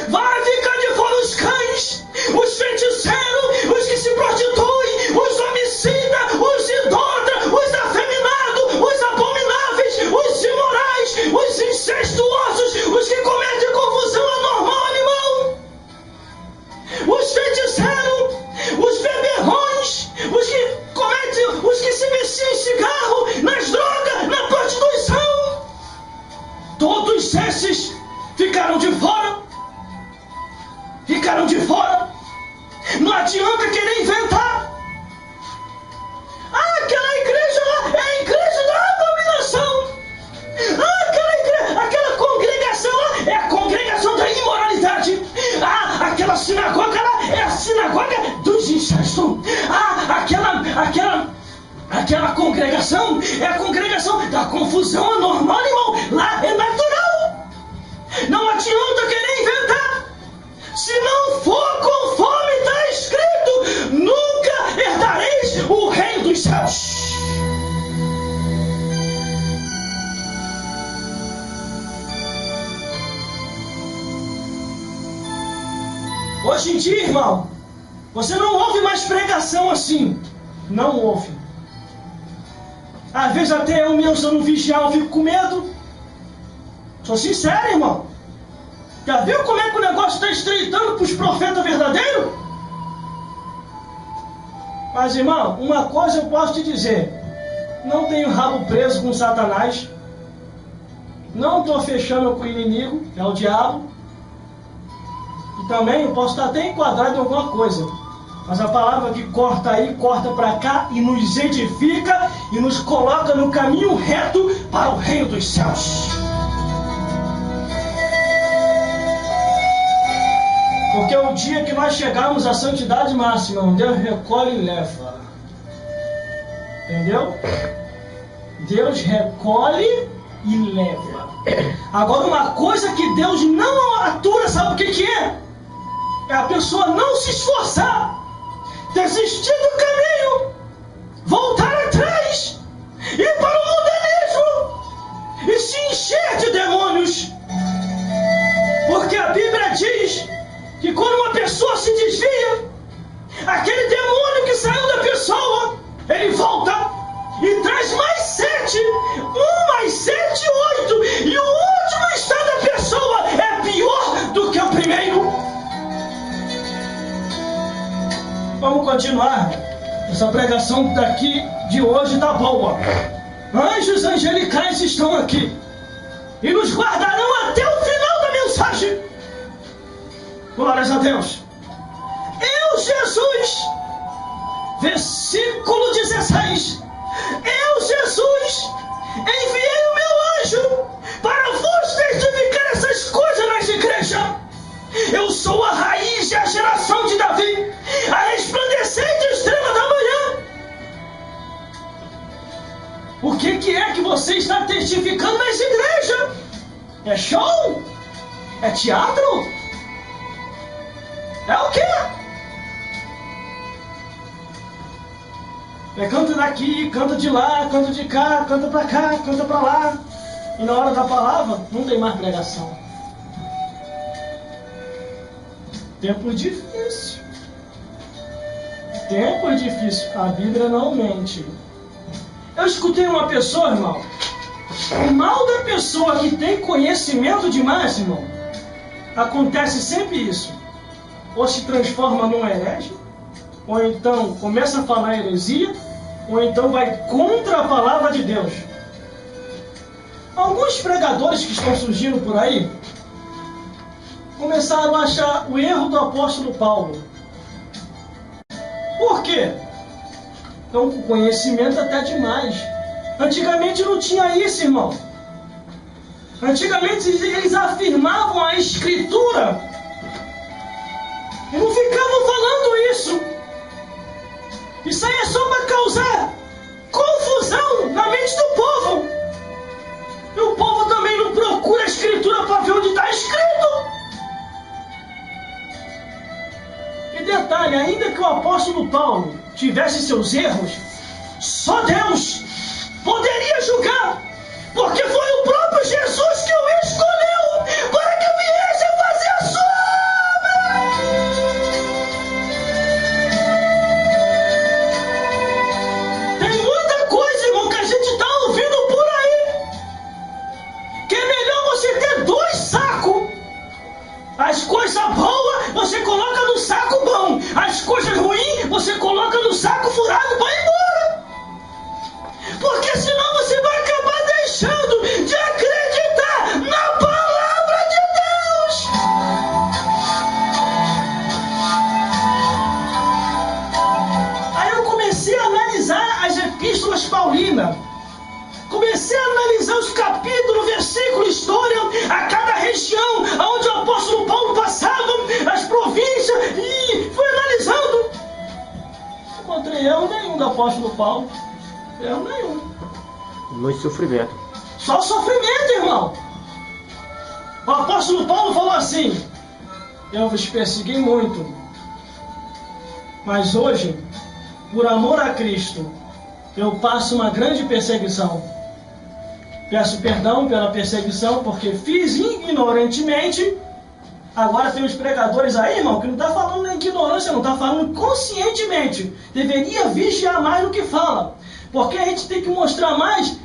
Vai ficar de fora os cães, os feiticeiros, os que se prostituem, os homicidas, os idólatras, os afeminados, os abominados. congregação é a congregação da confusão anormal, irmão. Lá é natural. Não adianta querer inventar. Se não for conforme está escrito, nunca herdareis o reino dos céus. Hoje em dia, irmão, você não ouve mais pregação assim. Não ouve. Às vezes até eu mesmo, se eu não vigiar, eu fico com medo. Sou sincero, irmão. Já viu como é que o negócio está estreitando para os profetas verdadeiros? Mas, irmão, uma coisa eu posso te dizer. Não tenho rabo preso com Satanás. Não estou fechando com o inimigo, é o diabo. E também eu posso estar até enquadrado em alguma coisa. Mas a palavra que corta aí, corta para cá e nos edifica e nos coloca no caminho reto para o reino dos céus. Porque o dia que nós chegarmos à santidade máxima, Deus recolhe e leva. Entendeu? Deus recolhe e leva. Agora, uma coisa que Deus não atura, sabe o que é? É a pessoa não se esforçar, desistir do caminho, voltar atrás, ir para o mundanismo e se encher de demônios. Porque a Bíblia diz que quando uma pessoa se desvia, aquele demônio que saiu da pessoa, ele volta e traz mais 7. 1 mais 7, 8. E o último estado da pessoa é pior do que o primeiro. Vamos continuar. Essa pregação daqui de hoje tá boa. Anjos angelicais estão aqui e nos guardarão até o final da mensagem. Glórias a Deus. Eu, Jesus, versículo 16. Eu, Jesus, enviei o meu anjo para vos testificar essas coisas nas igrejas. Eu sou a raiz e a geração de Davi, a resplandecente estrela da manhã. O que é que você está testificando nas igrejas? É show? É teatro? É o quê? É canta daqui, canta de lá, canta de cá, canta pra cá, canta pra lá. E na hora da palavra, não tem mais pregação. Tempo difícil. Tempo difícil. A Bíblia não mente. Eu escutei uma pessoa, irmão. O mal da pessoa que tem conhecimento demais, irmão, acontece sempre isso. Ou se transforma num herege, ou então começa a falar heresia, ou então vai contra a palavra de Deus. Alguns pregadores que estão surgindo por aí começaram a achar o erro do apóstolo Paulo. Por quê? Então, com conhecimento até demais. Antigamente não tinha isso, irmão. Antigamente eles afirmavam a Escritura e não ficavam falando isso. Isso aí é só para causar confusão na mente do povo. E o povo também não procura a Escritura para ver onde está escrito. E detalhe, ainda que o apóstolo Paulo tivesse seus erros, só Deus poderia julgar, porque foi o próprio Jesus que o escolheu para que viesse a fazer a sua obra. Tem muita coisa, irmão, que a gente está ouvindo por aí, que é melhor você ter 2 sacos. As coisas boas você coloca no saco bom, as coisas ruins você coloca no saco furado e vai embora. Porque senão você vai acabar deixando de acreditar na palavra de Deus. Aí eu comecei a analisar as epístolas paulinas. Comecei a analisar os capítulos, versículos, história, a cada região onde o apóstolo Paulo passava, as províncias, e fui analisando. Não encontrei erro nenhum do apóstolo Paulo. Erro nenhum. Muito sofrimento. Só sofrimento, irmão. O apóstolo Paulo falou assim: eu vos persegui muito, mas hoje, por amor a Cristo, eu passo uma grande perseguição. Peço perdão pela perseguição, porque fiz ignorantemente. Agora tem os pregadores aí, irmão, que não está falando na ignorância, não está falando conscientemente. Deveria vigiar mais do que fala. Porque a gente tem que mostrar mais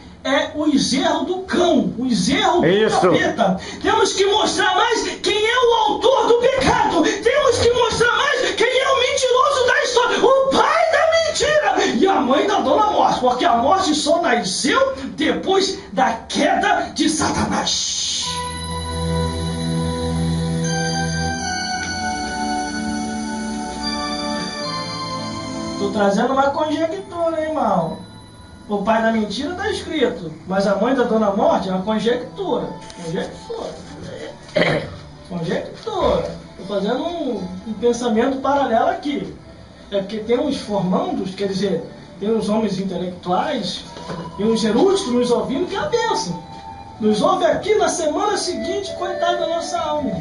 os erros do cão, os erros do capeta. Temos que mostrar mais quem é o autor do pecado. Temos que mostrar mais quem é o mentiroso da história, o pai da mentira e a mãe da dona morte. Porque a morte só nasceu depois da queda de Satanás. Estou trazendo uma conjectura, hein, irmão? O pai da mentira está escrito, mas a mãe da dona morte é uma conjectura. Conjectura. Estou fazendo um pensamento paralelo aqui. É porque tem uns formandos, quer dizer, tem uns homens intelectuais e uns eruditos nos ouvindo que é a bênção. Nos ouve aqui na semana seguinte, coitado da nossa alma.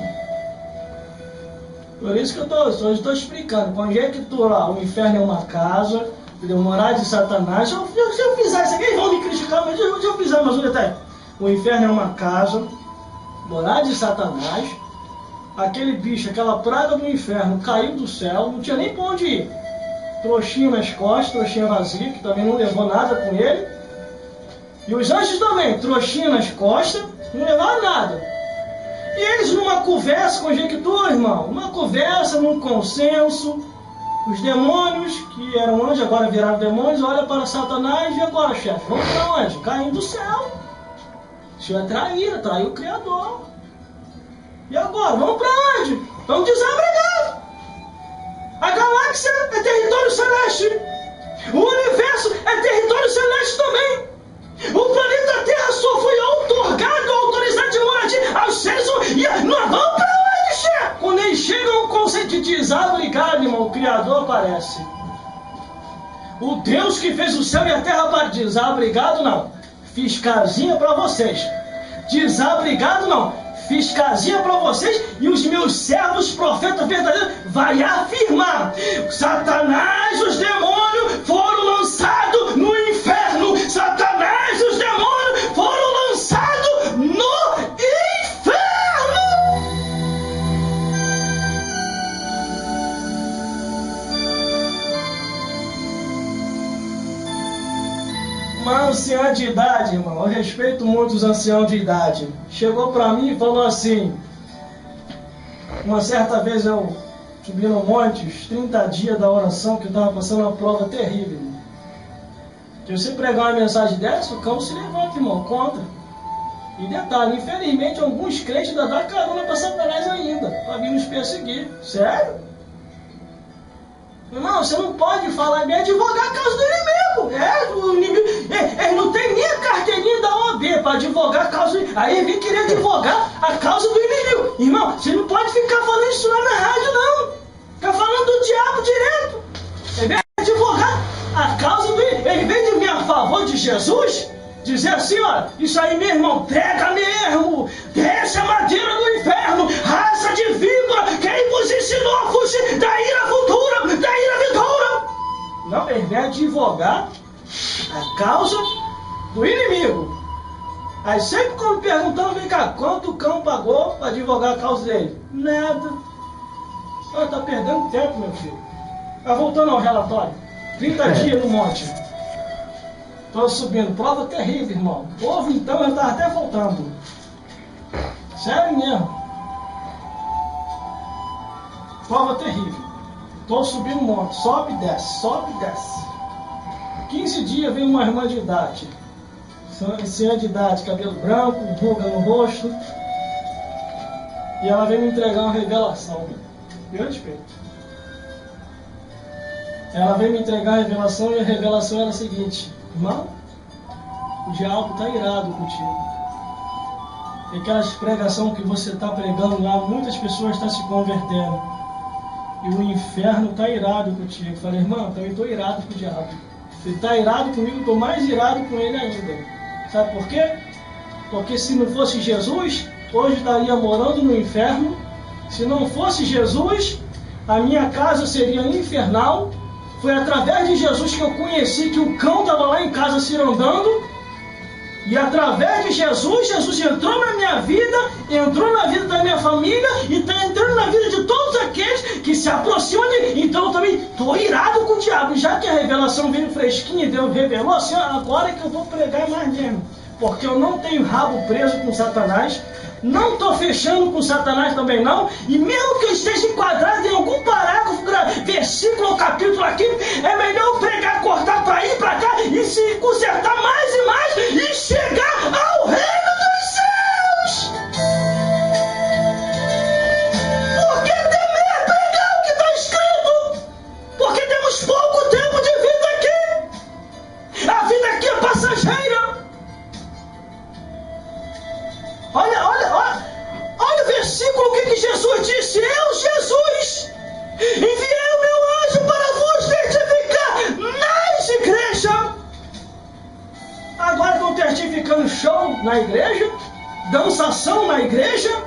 Por isso que hoje estou explicando. Conjectura, o inferno é uma casa, morar de Satanás. Se eu fizer isso aqui, eles vão me criticar, mas se eu fizer mais um detalhe. O inferno é uma casa, morar de Satanás. Aquele bicho, aquela praga do inferno caiu do céu, não tinha nem para onde ir. Trouxinha nas costas, trouxinha vazia, que também não levou nada com ele. E os anjos também, trouxinha nas costas, não levaram nada. E eles numa conversa, conjectura, irmão, numa conversa, num consenso, os demônios, que eram anjos, agora viraram demônios, olham para Satanás e agora, chefe, vamos para onde? Caindo do céu. Isso é trair, traiu o Criador. E agora, vamos para onde? Vamos desabrigar. A galáxia é território celeste. O universo é território celeste também. O planeta Terra só foi outorgado a autoridade de moradia aos seres humanos. E nós vamos para onde, chefe? Quando eles chegam ao conceito de desabrigado, irmão, o Criador aparece. O Deus que fez o céu e a terra para desabrigado, não. Fiz casinha para vocês. Desabrigado, não. Fiz casinha para vocês e os meus servos, profetas verdadeiros, vai afirmar: Satanás, os demônios foram lançados no inferno. Satanás, os demônios foram lançados no inferno. Uma anciã de idade, irmão, eu respeito muito os anciãos de idade, chegou para mim e falou assim: uma certa vez eu subi no monte, os 30 dias da oração, que eu estava passando uma prova terrível. Se você pregar uma mensagem dessa, o cão se levanta, irmão, contra. E detalhe, infelizmente alguns crentes ainda dão carona para Satanás ainda, para vir nos perseguir. Sério? Irmão, você não pode falar bem advogar a causa do inimigo. O inimigo, ele não tem nem a carteirinha da OAB para advogar a causa do inimigo. Aí ele vem querer advogar a causa do inimigo. Irmão, você não pode ficar falando isso lá na rádio, não. Fica falando do diabo direto. Ele vem advogar a causa do inimigo. Ele vem de vir a favor de Jesus, dizer assim: ó, isso aí, meu irmão, pega mesmo, desce a madeira do inferno, raça de víbora, quem vos ensinou a fugir da ira futura, da ira vindoura? Não, ele vem advogar a causa do inimigo. Aí sempre quando perguntando, vem cá, quanto o cão pagou para advogar a causa dele? Nada. Está perdendo tempo, meu filho. Voltando ao relatório, 30 dias no monte. Estou subindo, prova terrível, irmão. O povo então eu estava até faltando. Sério mesmo. Prova terrível. Estou subindo o monte, sobe e desce, sobe e desce. 15 dias vem uma irmã de idade. Anciã de idade, cabelo branco, ruga no rosto. E ela vem me entregar uma revelação. Eu respeito. Ela veio me entregar a revelação e a revelação era a seguinte: irmão, o diabo está irado contigo. E aquelas pregações que você está pregando lá, muitas pessoas estão se convertendo. E o inferno está irado contigo. Eu falei: irmão, também estou irado com o diabo. Ele está irado comigo, estou mais irado com ele ainda. Sabe por quê? Porque se não fosse Jesus, hoje estaria morando no inferno. Se não fosse Jesus, a minha casa seria infernal. Foi através de Jesus que eu conheci que o cão estava lá em casa se andando. E através de Jesus, Jesus entrou na minha vida, entrou na vida da minha família e está entrando na vida de todos aqueles que se aproximam de mim. Então eu também estou irado com o diabo. Já que a revelação veio fresquinha e Deus revelou assim, agora é que eu vou pregar mais mesmo. Porque eu não tenho rabo preso com Satanás. Não estou fechando com Satanás também não. E mesmo que eu esteja enquadrado em algum parágrafo, versículo ou capítulo aqui, é melhor eu pregar, cortar para ir para cá e se consertar mais e mais e chegar ao reino dos céus. Por que temer pregar o que está escrito? Porque temos pouco tempo de vida aqui. A vida aqui é passageira. Olha o versículo, o que Jesus disse? Eu, Jesus, enviei o meu anjo para vos testificar nas igrejas. Agora estão testificando show na igreja, dançação na igreja,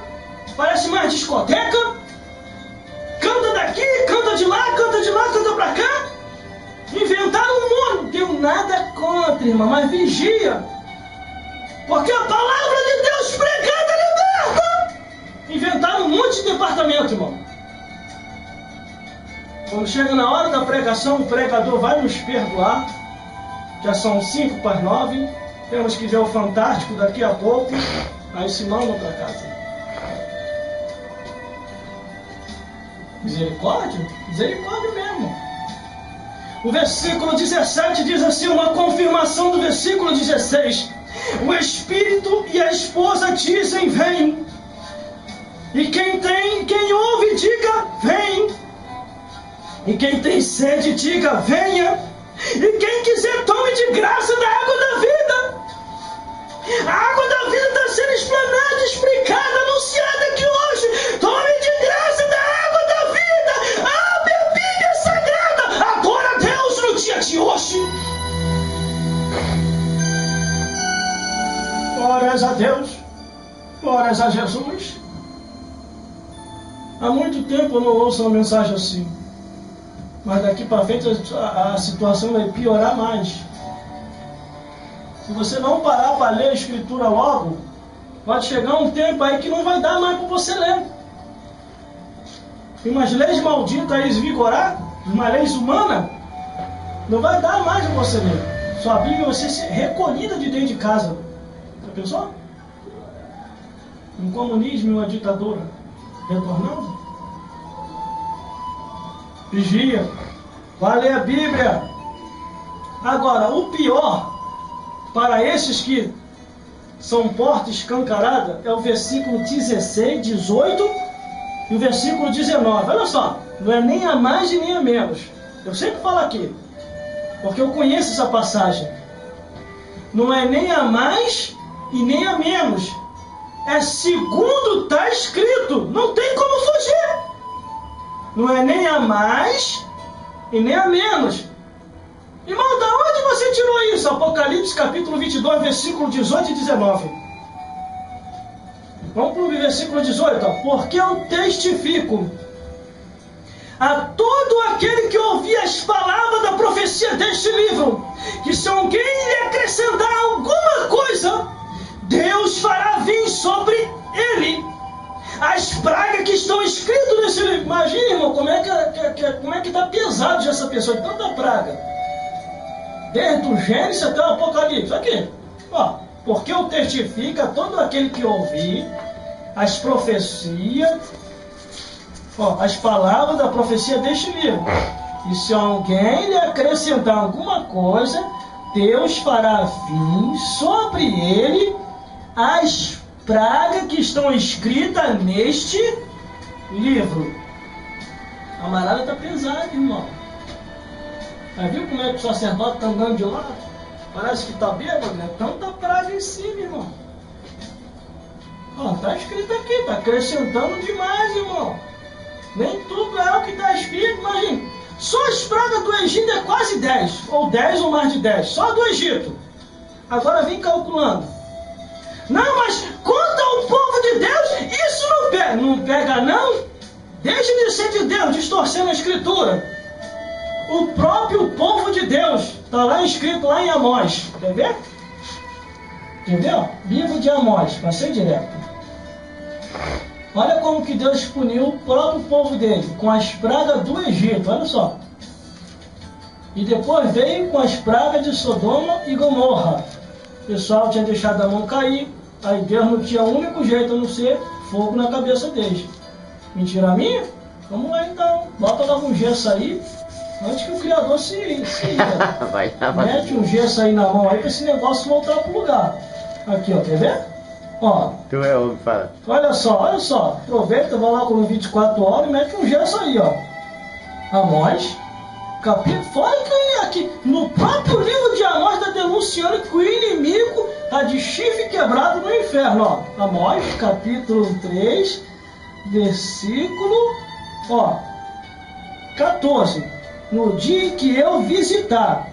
parece mais discoteca. Canta daqui, canta de lá, canta pra cá. Inventaram um mundo. Não tenho nada contra, irmão, mas vigia. Porque a palavra de Deus pregada liberta. Inventaram um monte de departamento, irmão. Quando chega na hora da pregação, o pregador vai nos perdoar. Já são 8:55. Temos que ver o Fantástico daqui a pouco. Aí se mandam para casa. Misericórdia? Misericórdia mesmo. O versículo 17 diz assim, uma confirmação do versículo 16. O Espírito e a esposa dizem, vem. E quem ouve, diga, vem. E quem tem sede, diga, venha. E quem quiser, tome de graça da água da vida. A água da vida está sendo explanada, explicada, anunciada aqui hoje. Tome de graça da água da vida. A bebida sagrada. Adora a Deus no dia de hoje. Glórias a Deus, glórias a Jesus. Há muito tempo eu não ouço uma mensagem assim. Mas daqui para frente a situação vai piorar mais. Se você não parar para ler a Escritura logo, vai chegar um tempo aí que não vai dar mais para você ler. Tem umas leis malditas aí vigorar, uma leis humana, não vai dar mais para você ler. Sua Bíblia vai ser recolhida de dentro de casa. Já pensou? Um comunismo e uma ditadura retornando? Vigia. Vai ler a Bíblia. Agora, o pior para esses que são porta escancarada é o versículo 16, 18 e o versículo 19. Olha só, não é nem a mais e nem a menos. Eu sempre falo aqui, porque eu conheço essa passagem. Não é nem a mais e nem a menos. É segundo está escrito. Não tem como fugir. Não é nem a mais e nem a menos. Irmão, da onde você tirou isso? Apocalipse capítulo 22, versículo 18 e 19. Vamos para o versículo 18. Ó. Porque eu testifico a todo aquele que ouvir as palavras da profecia deste livro, que se alguém lhe acrescentar alguma coisa, Deus fará vir sobre ele as pragas que estão escritas nesse livro. Imagina, irmão, como é que está pesado já essa pessoa de tanta praga. Desde o Gênesis até o Apocalipse. Aqui, ó. Porque eu testifico a todo aquele que ouvir as profecias, ó, as palavras da profecia deste livro. E se alguém lhe acrescentar alguma coisa, Deus fará vir sobre ele as pragas que estão escritas neste livro. A marada está pesada, irmão. Já viu como é que o sacerdote está andando de lado? Parece que está bêbado, né? Tanta praga em cima, irmão. Está escrito aqui, está acrescentando demais, irmão. Nem tudo é o que está escrito, imagina. Só as pragas do Egito é quase 10, ou 10 ou mais de 10, só do Egito. Agora vem calculando. Não, mas quanto ao povo de Deus, isso não pega. Não pega não? Deixa de ser de Deus, distorcendo a Escritura. O próprio povo de Deus, está lá escrito lá em Amós. Quer ver? Entendeu? Livro de Amós, passei direto. Olha como que Deus puniu o próprio povo dele, com as pragas do Egito, olha só. E depois veio com as pragas de Sodoma e Gomorra. O pessoal tinha deixado a mão cair, aí Deus não tinha o único jeito a não ser fogo na cabeça deles. Mentira minha? Vamos lá então, bota logo um gesso aí, antes que o Criador se ira. Mete um gesso aí na mão aí para esse negócio voltar pro lugar. Aqui, ó, quer ver? Ó. Tu é homem, fala. Olha só. Aproveita, vai lá com 24 horas e mete um gesso aí, ó. Amós, capítulo. Fora que aqui, no próprio livro de Amós está denunciando que o inimigo está de chifre quebrado no inferno, ó. Amós, capítulo 3, versículo, ó, 14. No dia em que eu visitar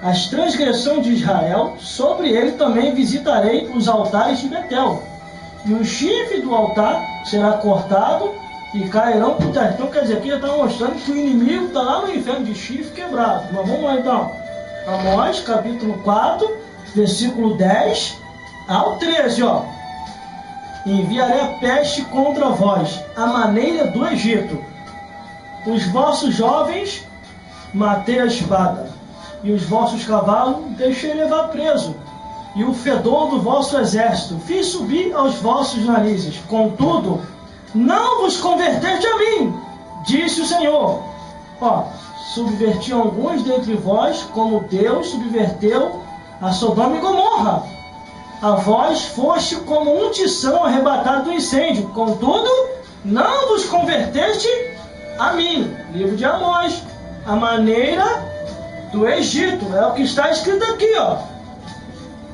as transgressões de Israel, sobre ele também visitarei os altares de Betel. E o chifre do altar será cortado e cairão por terra. Então quer dizer, aqui já está mostrando que o inimigo está lá no inferno de chifre quebrado. Mas vamos lá então. Amós, capítulo 4, versículo 10 ao 13, ó. Enviarei a peste contra vós, a maneira do Egito. Os vossos jovens matei a espada, e os vossos cavalos deixei levar preso, e o fedor do vosso exército fiz subir aos vossos narizes. Contudo, não vos converteste a mim, disse o Senhor. Ó, subverti alguns dentre vós, como Deus subverteu a Sodoma e Gomorra. A vós foste como um tição arrebatado do incêndio. Contudo, não vos converteste a mim. Livro de Amós, a maneira do Egito. É o que está escrito aqui, ó.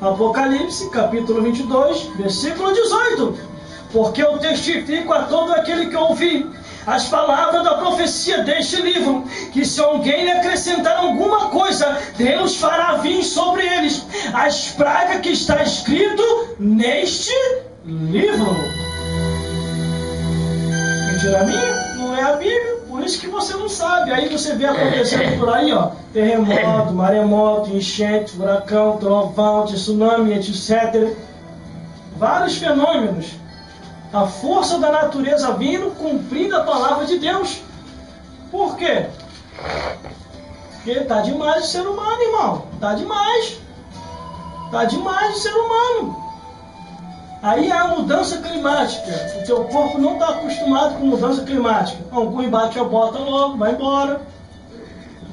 Apocalipse, capítulo 22, versículo 18. Porque eu testifico a todo aquele que ouvi as palavras da profecia deste livro, que se alguém lhe acrescentar alguma coisa, Deus fará vir sobre eles as pragas que está escrito neste livro. Mentira minha? Não é a Bíblia, por isso que você não sabe. Aí você vê acontecendo por aí, ó, terremoto, maremoto, enchente, furacão, trovão, tsunami, etc. Vários fenômenos. A força da natureza vindo, cumprindo a palavra de Deus. Por quê? Porque tá demais o ser humano, irmão. Tá demais. Tá demais o ser humano. Aí há a mudança climática. O teu corpo não está acostumado com mudança climática. Alguns bate a bota logo, vai embora.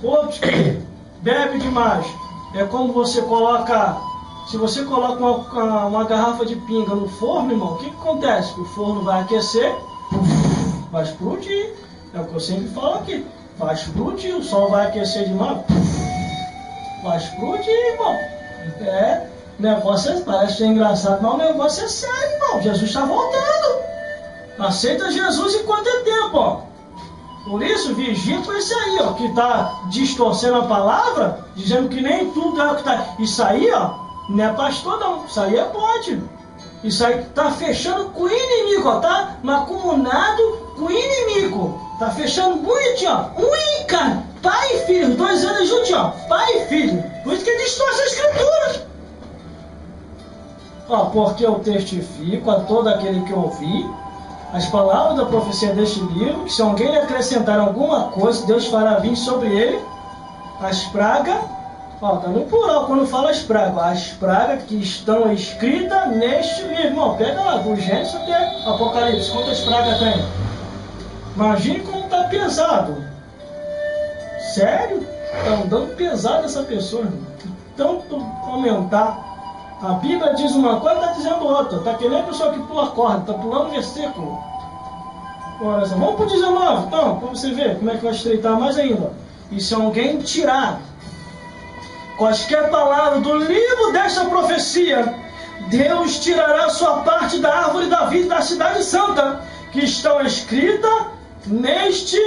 Outros que bebe demais. É como você coloca... Se você coloca uma garrafa de pinga no forno, irmão, o que acontece? O forno vai aquecer, vai explodir. É o que eu sempre falo aqui. Vai explodir, o sol vai aquecer demais, vai explodir, irmão. O negócio parece ser engraçado, mas o negócio é sério, irmão. Jesus está voltando. Aceita Jesus enquanto é tempo, ó. Por isso, vigia com esse aí, ó, que está distorcendo a palavra, dizendo que nem tudo é o que está. Isso aí, ó. Não é pastor não, isso aí é bode. Isso aí tá fechando com o inimigo, ó, tá macumunado com o inimigo. Tá fechando bonitinho, ó. Cara, pai e filho, 2 anos juntinho, ó. Pai e filho. Por isso que distorce a escritura. Ó, porque eu testifico a todo aquele que ouvi as palavras da profecia deste livro, que se alguém lhe acrescentar alguma coisa, Deus fará vir sobre ele as pragas. Ó, tá no plural quando fala as pragas que estão escritas neste livro. Irmão, pega lá, do Gênesis até Apocalipse, quantas pragas tem? Imagine como tá pesado. Sério? Tá andando pesado essa pessoa, irmão. Tanto aumentar. A Bíblia diz uma coisa, tá dizendo outra. Tá que nem a pessoa que pula corda, tá pulando versículo. Olha, vamos pro 19, então, pra você ver como é que vai estreitar mais ainda. E se alguém tirar quaisquer palavras do livro desta profecia, Deus tirará sua parte da árvore da vida da cidade santa, que estão escritas neste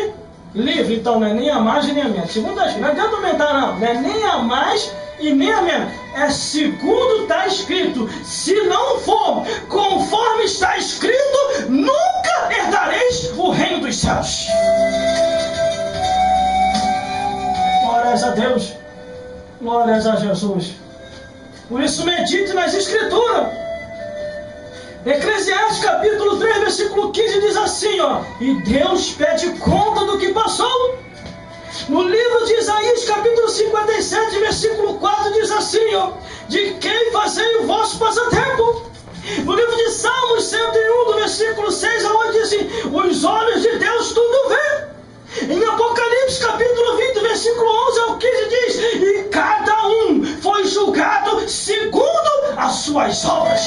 livro. Então não é nem a mais nem a menos. Segundo as, não adianta aumentar não. Não é nem a mais e nem amém. É segundo está escrito. Se não for conforme está escrito, nunca herdareis o reino dos céus. Glórias a Deus. Glórias a Jesus. Por isso medite nas Escrituras. Eclesiastes capítulo 3, versículo 15 diz assim, ó: e Deus pede conta do que passou. No livro de Isaías capítulo 57, versículo 4 diz assim, ó: de quem fazei o vosso passatempo. No livro de Salmos 101, do versículo 6 a 8 diz assim: os olhos de Deus tudo vê. Em Apocalipse capítulo 20, versículo 11 ao 15 diz: e cada um foi julgado segundo as suas obras.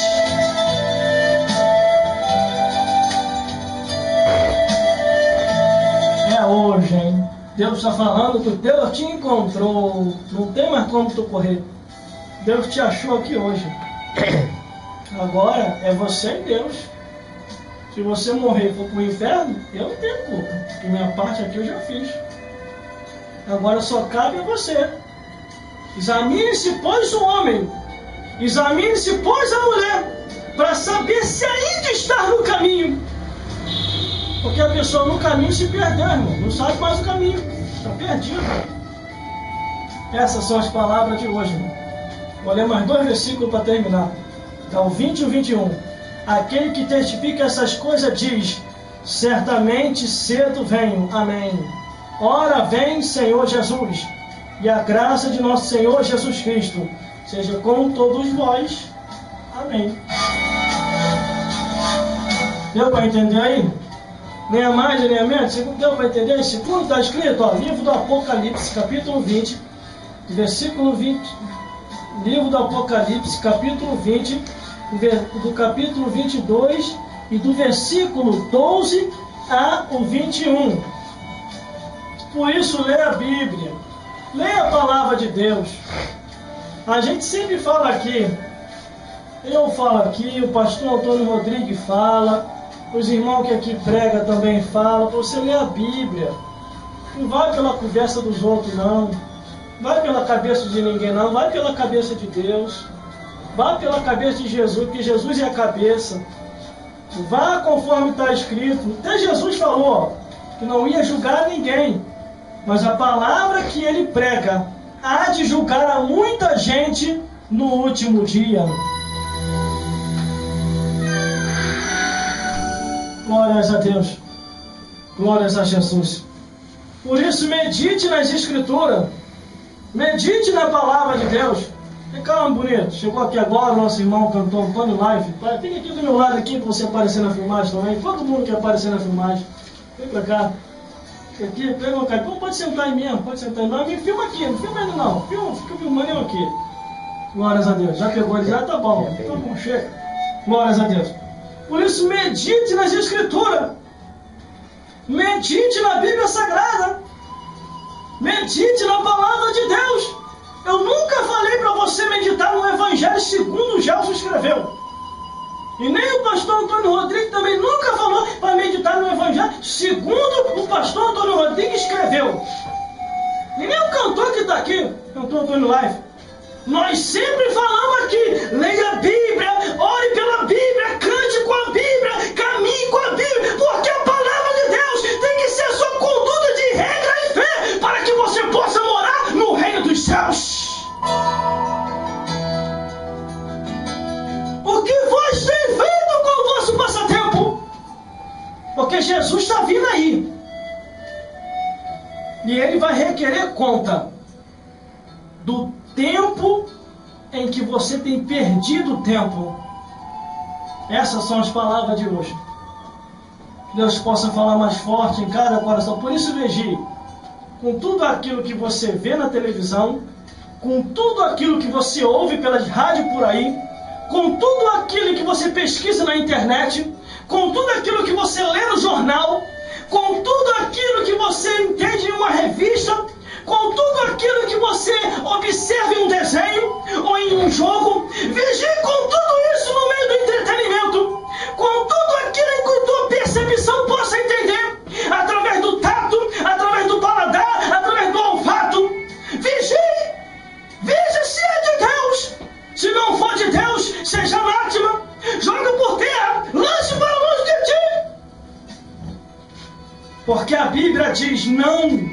É hoje, hein? Deus está falando que Deus te encontrou. Não tem mais como tu correr. Deus te achou aqui hoje. Agora é você e Deus. Se você morrer e for para o inferno, eu não tenho culpa, porque minha parte aqui eu já fiz. Agora só cabe a você. Examine-se, pois, o homem. Examine-se, pois, a mulher, para saber se ainda está no caminho. Porque a pessoa no caminho se perdeu, irmão. Não sabe mais o caminho. Está perdido. Essas são as palavras de hoje, irmão. Vou ler mais 2 versículos para terminar. Então, o 20 e o 21. Aquele que testifica essas coisas diz: certamente cedo venho. Amém. Ora vem, Senhor Jesus, e a graça de nosso Senhor Jesus Cristo seja com todos vós. Amém. Deu para entender aí? Nem a mais, nem a menos. Deu para entender? Segundo está escrito, ó, livro do Apocalipse, capítulo 20, versículo 20. Livro do Apocalipse, capítulo 20, do capítulo 22 e do versículo 12 ao 21. Por isso, leia a Bíblia, leia a palavra de Deus. A gente sempre fala aqui, eu falo aqui, o pastor Antônio Rodrigues fala, os irmãos que aqui pregam também falam, para você ler a Bíblia. Não vai pela conversa dos outros, não. Vai pela cabeça de ninguém, não. Vai pela cabeça de Deus. Vá pela cabeça de Jesus, porque Jesus é a cabeça. Vá conforme está escrito. Até Jesus falou, ó, que não ia julgar ninguém. Mas a palavra que ele prega há de julgar a muita gente no último dia. Glórias a Deus. Glórias a Jesus. Por isso, medite nas Escrituras. Medite na palavra de Deus. Calma, bonito. Chegou aqui agora o nosso irmão cantor Antônio Life. Fica aqui do meu lado aqui para você aparecer na filmagem também. Todo mundo quer aparecer na filmagem. Vem pra cá. Fica aqui, pega o cara. Pode sentar aí mesmo, pode sentar aí. Não, me filma aqui, não filma ainda não. Fica filmando eu aqui. Glórias a Deus. Já pegou ele, já tá bom. Tá bom, chega. Glórias a Deus. Por isso, medite nas Escrituras. Medite na Bíblia Sagrada. Medite na palavra de Deus. Eu nunca falei para você meditar no Evangelho segundo o Gelson escreveu. E nem o pastor Antônio Rodrigues também nunca falou para meditar no Evangelho segundo o pastor Antônio Rodrigues escreveu. E nem o cantor que está aqui, cantor Antônio Life. Nós sempre falamos aqui, leia a Bíblia, ore pela Bíblia, cante com a Bíblia, caminhe com a Bíblia, porque a palavra de Deus tem que ser a sua conduta de regra e fé, para que você possa morar no reino dos céus. O que vós tem feito com o vosso passatempo? Porque Jesus está vindo aí. E ele vai requerer conta do tempo em que você tem perdido o tempo. Essas são as palavras de hoje. Que Deus possa falar mais forte em cada coração. Por isso, vigie com tudo aquilo que você vê na televisão, com tudo aquilo que você ouve pelas rádios por aí, com tudo aquilo que você pesquisa na internet, com tudo aquilo que você lê no jornal, com tudo aquilo que você entende em uma revista, com tudo aquilo que você observa em um desenho ou em um jogo. Vigie com tudo isso no meio do entretenimento, com tudo aquilo em que a tua percepção possa entender, através do tato, através do paladar, através do olfato. Vigie, veja se Porque a Bíblia diz: não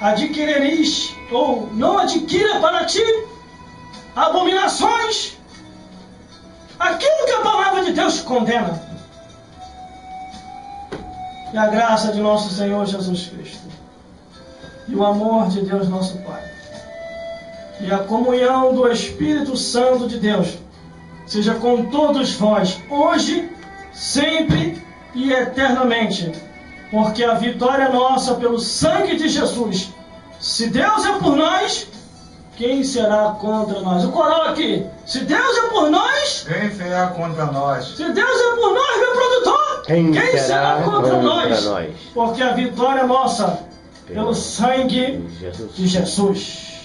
adquirireis, ou não adquira para ti abominações, aquilo que a palavra de Deus condena. E a graça de nosso Senhor Jesus Cristo, e o amor de Deus nosso Pai, e a comunhão do Espírito Santo de Deus seja com todos vós, hoje, sempre e eternamente, porque a vitória é nossa pelo sangue de Jesus. Se Deus é por nós, quem será contra nós? O coral aqui: se Deus é por nós, quem será contra nós? Se Deus é por nós, meu produtor, quem será contra nós? Porque a vitória é nossa pelo sangue de Jesus.